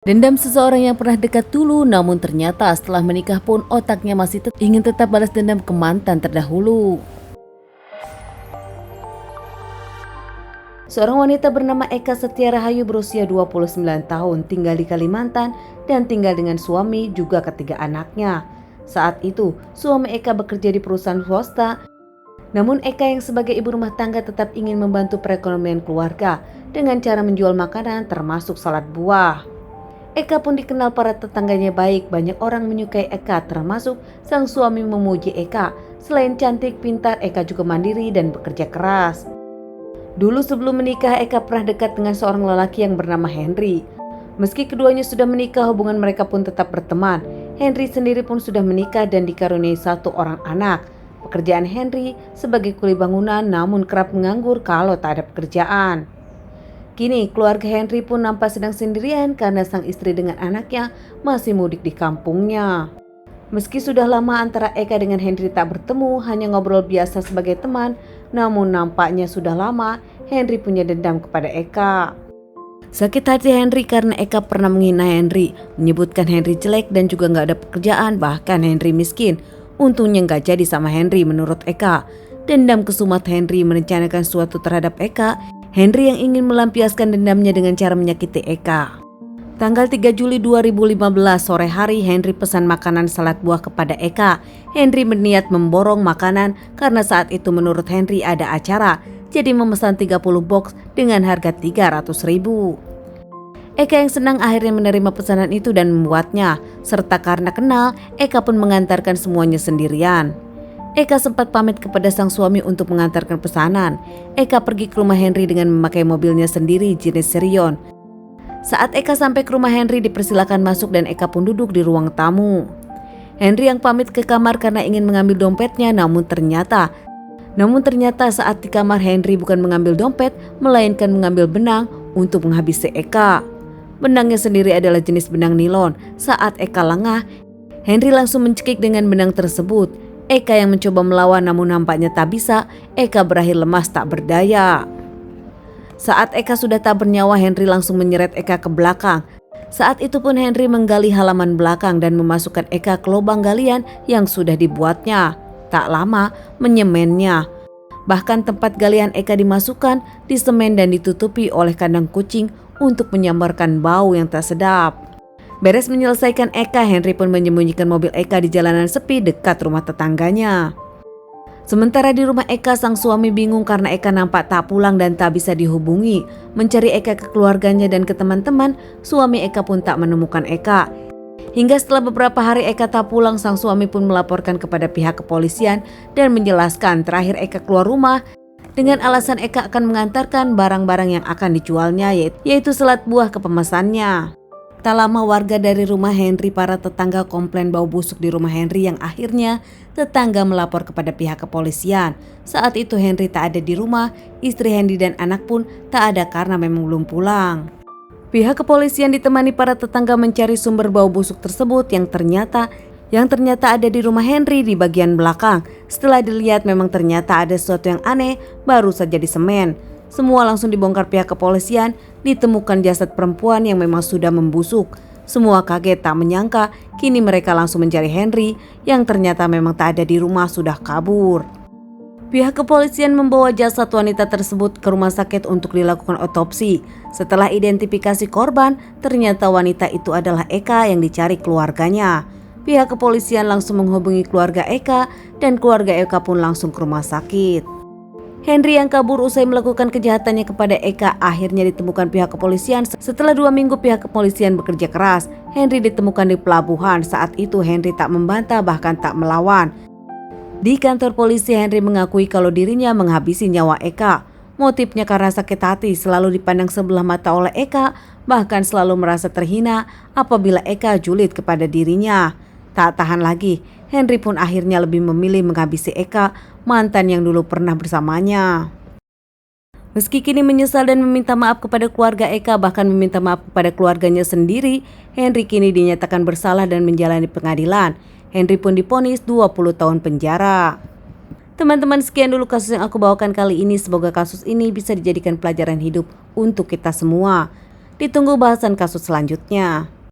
Dendam seseorang yang pernah dekat dulu, namun ternyata setelah menikah pun otaknya masih ingin tetap balas dendam ke mantan terdahulu. Seorang wanita bernama Eka Setia Rahayu berusia 29 tahun tinggal di Kalimantan dan tinggal dengan suami juga ketiga anaknya. Saat itu, suami Eka bekerja di perusahaan swasta, namun Eka yang sebagai ibu rumah tangga tetap ingin membantu perekonomian keluarga dengan cara menjual makanan termasuk salad buah. Eka pun dikenal para tetangganya baik, banyak orang menyukai Eka termasuk sang suami memuji Eka. Selain cantik, pintar, Eka juga mandiri dan bekerja keras. Dulu sebelum menikah, Eka pernah dekat dengan seorang lelaki yang bernama Henry. Meski keduanya sudah menikah, hubungan mereka pun tetap berteman. Henry sendiri pun sudah menikah dan dikaruniai satu orang anak. Pekerjaan Henry sebagai kuli bangunan namun kerap menganggur kalau tak ada pekerjaan. Kini keluarga Henry pun nampak sedang sendirian karena sang istri dengan anaknya masih mudik di kampungnya. Meski sudah lama antara Eka dengan Henry tak bertemu, hanya ngobrol biasa sebagai teman, namun nampaknya sudah lama Henry punya dendam kepada Eka. Sakit hati Henry karena Eka pernah menghina Henry, menyebutkan Henry jelek dan juga gak ada pekerjaan, bahkan Henry miskin. Untungnya gak jadi sama Henry menurut Eka. Dendam kesumat Henry merencanakan sesuatu terhadap Eka. Henry yang ingin melampiaskan dendamnya dengan cara menyakiti Eka. Tanggal 3 Juli 2015 sore hari, Henry pesan makanan salad buah kepada Eka. Henry berniat memborong makanan karena saat itu menurut Henry ada acara, jadi memesan 30 box dengan harga 300.000. Eka yang senang akhirnya menerima pesanan itu dan membuatnya, serta karena kenal, Eka pun mengantarkan semuanya sendirian. Eka sempat pamit kepada sang suami untuk mengantarkan pesanan. Eka pergi ke rumah Henry dengan memakai mobilnya sendiri jenis Sirion. Saat Eka sampai ke rumah Henry, dipersilakan masuk dan Eka pun duduk di ruang tamu. Henry yang pamit ke kamar karena ingin mengambil dompetnya, namun ternyata saat di kamar Henry bukan mengambil dompet, melainkan mengambil benang untuk menghabisi Eka. Benangnya sendiri adalah jenis benang nilon. Saat Eka lengah, Henry langsung mencekik dengan benang tersebut. Eka yang mencoba melawan namun nampaknya tak bisa. Eka berakhir lemas tak berdaya. Saat Eka sudah tak bernyawa, Henry langsung menyeret Eka ke belakang. Saat itu pun Henry menggali halaman belakang dan memasukkan Eka ke lubang galian yang sudah dibuatnya. Tak lama menyemennya. Bahkan tempat galian Eka dimasukkan, disemen dan ditutupi oleh kandang kucing untuk menyambarkan bau yang tak sedap. Beres menyelesaikan Eka, Henry pun menyembunyikan mobil Eka di jalanan sepi dekat rumah tetangganya. Sementara di rumah Eka, sang suami bingung karena Eka nampak tak pulang dan tak bisa dihubungi. Mencari Eka ke keluarganya dan ke teman-teman, suami Eka pun tak menemukan Eka. Hingga setelah beberapa hari Eka tak pulang, sang suami pun melaporkan kepada pihak kepolisian dan menjelaskan terakhir Eka keluar rumah dengan alasan Eka akan mengantarkan barang-barang yang akan dijualnya, yaitu salad buah ke pemesannya. Tak lama warga dari rumah Henry, para tetangga komplain bau busuk di rumah Henry yang akhirnya tetangga melapor kepada pihak kepolisian. Saat itu Henry tak ada di rumah, istri Henry dan anak pun tak ada karena memang belum pulang. Pihak kepolisian ditemani para tetangga mencari sumber bau busuk tersebut yang ternyata ada di rumah Henry di bagian belakang. Setelah dilihat memang ternyata ada sesuatu yang aneh, baru saja disemen. Semua langsung dibongkar pihak kepolisian, ditemukan jasad perempuan yang memang sudah membusuk. Semua kaget tak menyangka, kini mereka langsung mencari Henry yang ternyata memang tak ada di rumah, sudah kabur. Pihak kepolisian membawa jasad wanita tersebut ke rumah sakit untuk dilakukan otopsi. Setelah identifikasi korban, ternyata wanita itu adalah Eka yang dicari keluarganya. Pihak kepolisian langsung menghubungi keluarga Eka dan keluarga Eka pun langsung ke rumah sakit. Henry yang kabur usai melakukan kejahatannya kepada Eka akhirnya ditemukan pihak kepolisian. Setelah 2 minggu pihak kepolisian bekerja keras, Henry ditemukan di pelabuhan. Saat itu Henry tak membantah, bahkan tak melawan. Di kantor polisi, Henry mengakui kalau dirinya menghabisi nyawa Eka. Motifnya karena sakit hati, selalu dipandang sebelah mata oleh Eka, bahkan selalu merasa terhina apabila Eka julid kepada dirinya. Tak tahan lagi, Henry pun akhirnya lebih memilih menghabisi Eka, mantan yang dulu pernah bersamanya. Meski kini menyesal dan meminta maaf kepada keluarga Eka, bahkan meminta maaf kepada keluarganya sendiri, Henry kini dinyatakan bersalah dan menjalani pengadilan. Henry pun divonis 20 tahun penjara. Teman-teman, sekian dulu kasus yang aku bawakan kali ini. Semoga kasus ini bisa dijadikan pelajaran hidup untuk kita semua. Ditunggu bahasan kasus selanjutnya.